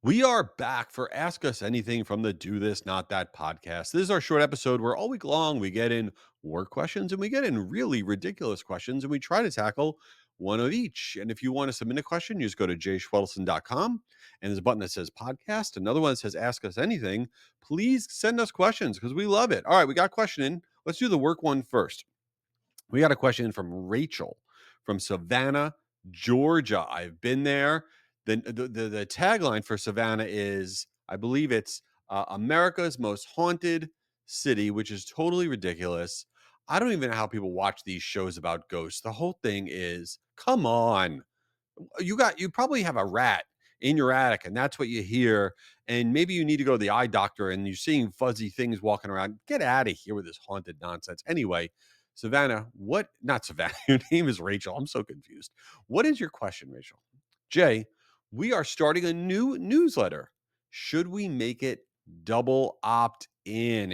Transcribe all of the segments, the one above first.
We are back for Ask Us Anything from the Do This Not That podcast. This is our short episode where all week long we get in work questions and we get in really ridiculous questions and we try to tackle one of each. And if you want to submit a question, you just go to jschwedelson.com and there's a button that says podcast, another one that says Ask Us Anything. Please send us questions because we love it. All right, we got a question in. Let's do the work one first. We got a question in from Rachel from Savannah, Georgia. I've been there. The tagline for Savannah is, I believe it's America's most haunted city, which is totally ridiculous. I don't even know how people watch these shows about ghosts. The whole thing is, come on, you probably have a rat in your attic and that's what you hear, and maybe you need to go to the eye doctor and you're seeing fuzzy things walking around. Get out of here with this haunted nonsense. Anyway, Savannah, what not Savannah, your name is Rachel. I'm so confused. What is your question, Rachel? Jay, we are starting a new newsletter. Should we make it double opt in?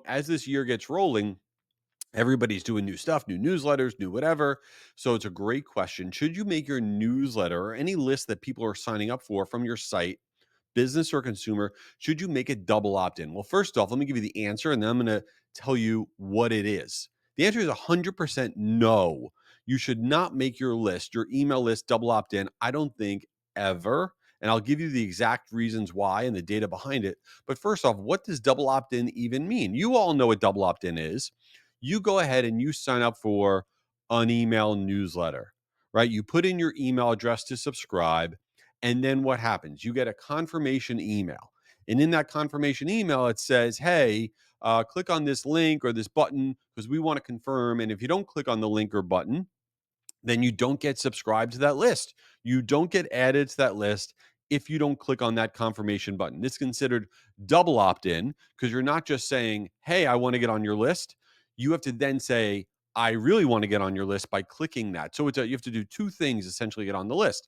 As this year gets rolling, everybody's doing new stuff, new newsletters, new whatever. So it's a great question. Should you make your newsletter or any list that people are signing up for from your site, business or consumer, should you make it double opt in? Well, first off, let me give you the answer and then I'm going to tell you what it is. The answer is 100% no. You should not make your list, your email list, double opt in. I don't think ever. And I'll give you the exact reasons why and the data behind it. But first off, what does double opt in even mean? You all know what double opt in is. You go ahead and you sign up for an email newsletter, right? You put in your email address to subscribe. And then what happens? You get a confirmation email. And in that confirmation email, it says, hey, click on this link or this button because we want to confirm. And if you don't click on the link or button, then you don't get subscribed to that list. You don't get added to that list if you don't click on that confirmation button. It's considered double opt in because you're not just saying, hey, I want to get on your list. You have to then say, I really want to get on your list by clicking that. So you have to do two things essentially to get on the list.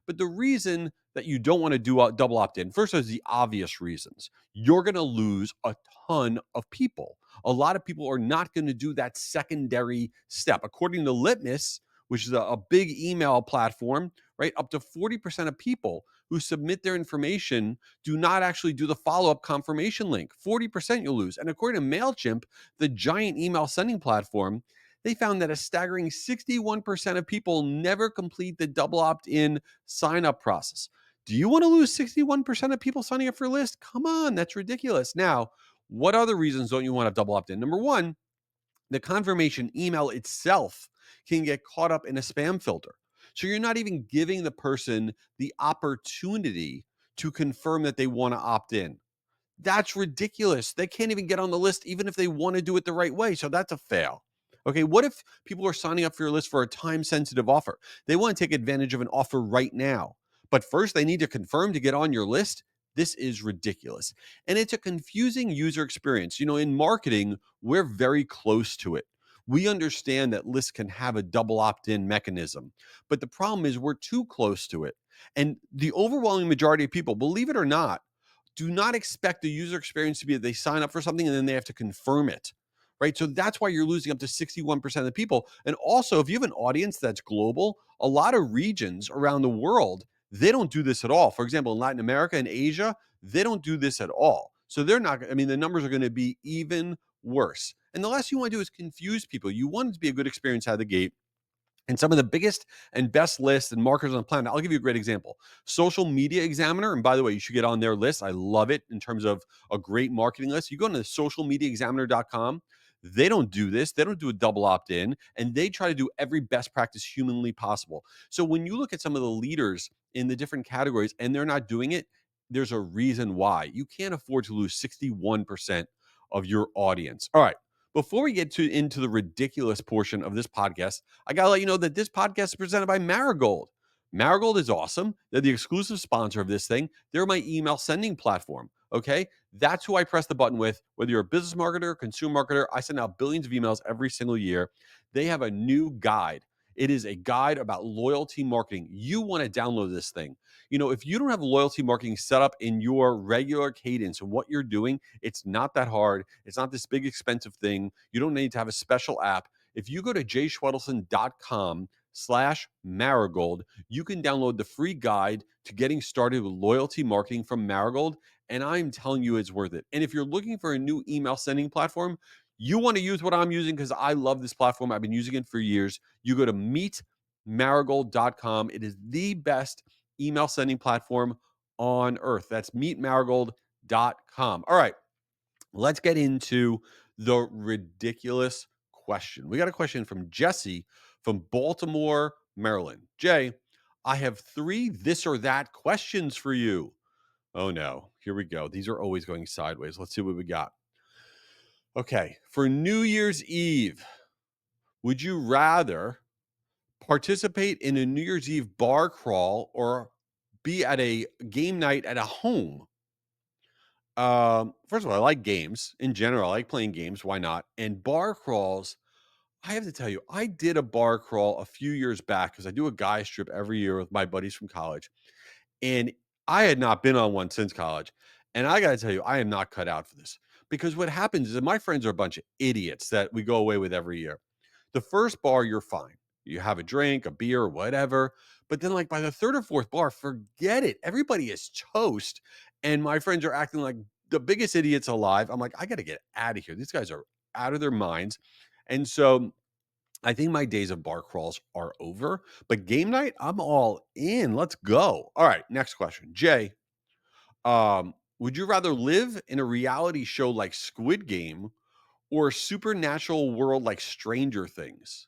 But the reason that you don't want to do a double opt in, first, is the obvious reasons. You're going to lose a ton of people. A lot of people are not going to do that secondary step. According to Litmus, which is a big email platform, right? Up to 40% of people who submit their information do not actually do the follow-up confirmation link. 40% you'll lose. And according to MailChimp, the giant email sending platform, they found that a staggering 61% of people never complete the double opt-in sign-up process. Do you want to lose 61% of people signing up for a list? Come on, that's ridiculous. Now, what other reasons don't you want to double opt-in? Number one, the confirmation email itself can get caught up in a spam filter. So you're not even giving the person the opportunity to confirm that they want to opt in. That's ridiculous. They can't even get on the list, even if they want to do it the right way. So that's a fail. Okay, what if people are signing up for your list for a time sensitive offer? They want to take advantage of an offer right now, but first they need to confirm to get on your list. This is ridiculous. And it's a confusing user experience. In marketing, we're very close to it. We understand that lists can have a double opt in mechanism, but the problem is we're too close to it. And the overwhelming majority of people, believe it or not, do not expect the user experience to be that they sign up for something and then they have to confirm it, right? So that's why you're losing up to 61% of the people. And also, if you have an audience that's global, a lot of regions around the world, they don't do this at all. For example, in Latin America and Asia, they don't do this at all. So they're not, the numbers are going to be even worse. And the last thing you want to do is confuse people. You want it to be a good experience out of the gate. And some of the biggest and best lists and marketers on the planet. I'll give you a great example. Social Media Examiner. And by the way, you should get on their list. I love it in terms of a great marketing list. You go to socialmediaexaminer.com. They don't do this. They don't do a double opt in. And they try to do every best practice humanly possible. So when you look at some of the leaders in the different categories and they're not doing it, there's a reason why. You can't afford to lose 61% of your audience. All right. Before we get into the ridiculous portion of this podcast, I got to let you know that this podcast is presented by Marigold. Marigold is awesome. They're the exclusive sponsor of this thing. They're my email sending platform. Okay. That's who I press the button with. Whether you're a business marketer, consumer marketer, I send out billions of emails every single year. They have a new guide. It is a guide about loyalty marketing. You want to download this thing. If you don't have loyalty marketing set up in your regular cadence and what you're doing, it's not that hard. It's not this big expensive thing. You don't need to have a special app. If you go to jschwedelson.com Marigold, you can download the free guide to getting started with loyalty marketing from Marigold. And I'm telling you, it's worth it. And if you're looking for a new email sending platform, you want to use what I'm using because I love this platform. I've been using it for years. You go to meetmarigold.com. It is the best email sending platform on earth. That's meetmarigold.com. All right, let's get into the ridiculous question. We got a question from Jesse from Baltimore, Maryland. Jay, I have 3 this or that questions for you. Oh no, here we go. These are always going sideways. Let's see what we got. Okay, for New Year's Eve, would you rather participate in a New Year's Eve bar crawl or be at a game night at a home? First of all, I like games in general. I like playing games. Why not? And bar crawls, I have to tell you, I did a bar crawl a few years back because I do a guys trip every year with my buddies from college. And I had not been on one since college. And I got to tell you, I am not cut out for this because what happens is that my friends are a bunch of idiots that we go away with every year. The first bar, you're fine. You have a drink, a beer, whatever. But then, like by the third or fourth bar, forget it. Everybody is toast. And my friends are acting like the biggest idiots alive. I'm like, I got to get out of here. These guys are out of their minds. And so I think my days of bar crawls are over, but game night, I'm all in. Let's go. All right, next question. Jay, would you rather live in a reality show like Squid Game or a supernatural world like Stranger Things?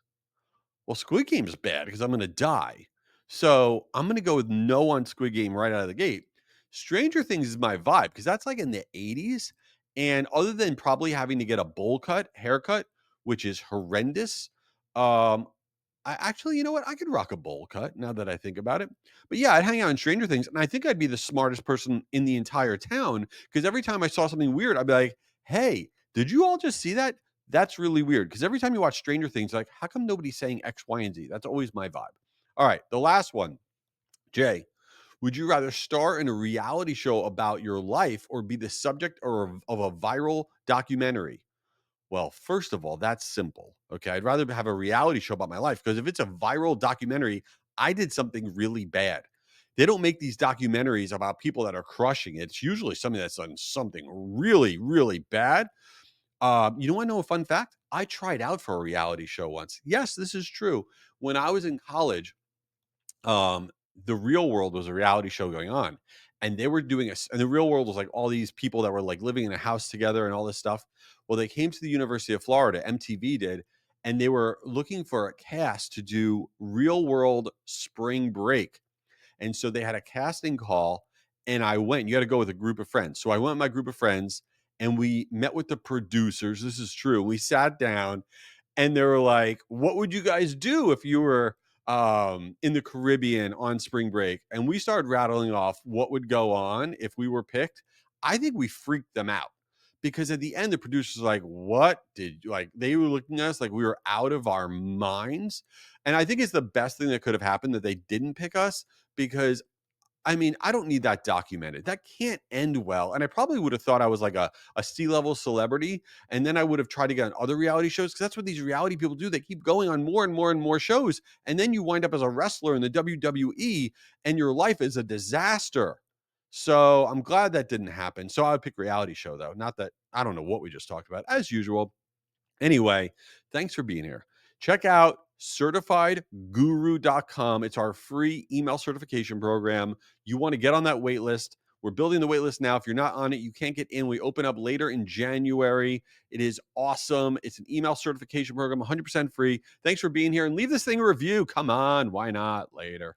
Well, Squid Game is bad because I'm going to die. So I'm going to go with no on Squid Game right out of the gate. Stranger Things is my vibe because that's like in the 80s. And other than probably having to get a bowl cut, haircut, which is horrendous, um, I actually, you know what? I could rock a bowl cut now that I think about it. But yeah, I'd hang out in Stranger Things, and I think I'd be the smartest person in the entire town because every time I saw something weird, I'd be like, "Hey, did you all just see that? That's really weird." Because every time you watch Stranger Things, like, how come nobody's saying X, Y, and Z? That's always my vibe. All right, the last one, Jay. Would you rather star in a reality show about your life or be the subject or of a viral documentary? Well, first of all, that's simple. Okay. I'd rather have a reality show about my life because if it's a viral documentary, I did something really bad. They don't make these documentaries about people that are crushing it. It's usually something that's done something really, really bad. You know, I know a fun fact. I tried out for a reality show once. Yes, this is true. When I was in college, um, the Real World was a reality show going on, and they were doing and the Real World was like all these people that were like living in a house together and all this stuff. Well, they came to the University of Florida, MTV did, and they were looking for a cast to do Real World Spring Break. And so they had a casting call, and I went. You got to go with a group of friends. So I went with my group of friends, and we met with the producers. This is true. We sat down, and they were like, "What would you guys do if you were in the Caribbean on spring break?" And we started rattling off what would go on if we were picked. I think we freaked them out because at the end, the producers were like, "What did you like?" They were looking at us like we were out of our minds. And I think it's the best thing that could have happened that they didn't pick us because I mean, I don't need that documented. That can't end well. And I probably would have thought I was like a C-level celebrity. And then I would have tried to get on other reality shows because that's what these reality people do. They keep going on more and more and more shows. And then you wind up as a wrestler in the WWE and your life is a disaster. So I'm glad that didn't happen. So I would pick reality show though. Not that I don't know what we just talked about as usual. Anyway, thanks for being here. Check out certifiedguru.com. It's our free email certification program. You want to get on that wait list. We're building the wait list now. If you're not on it, you can't get in. We open up later in January. It is awesome. It's an email certification program, 100% free. Thanks for being here and leave this thing a review. Come on. Why not? Later.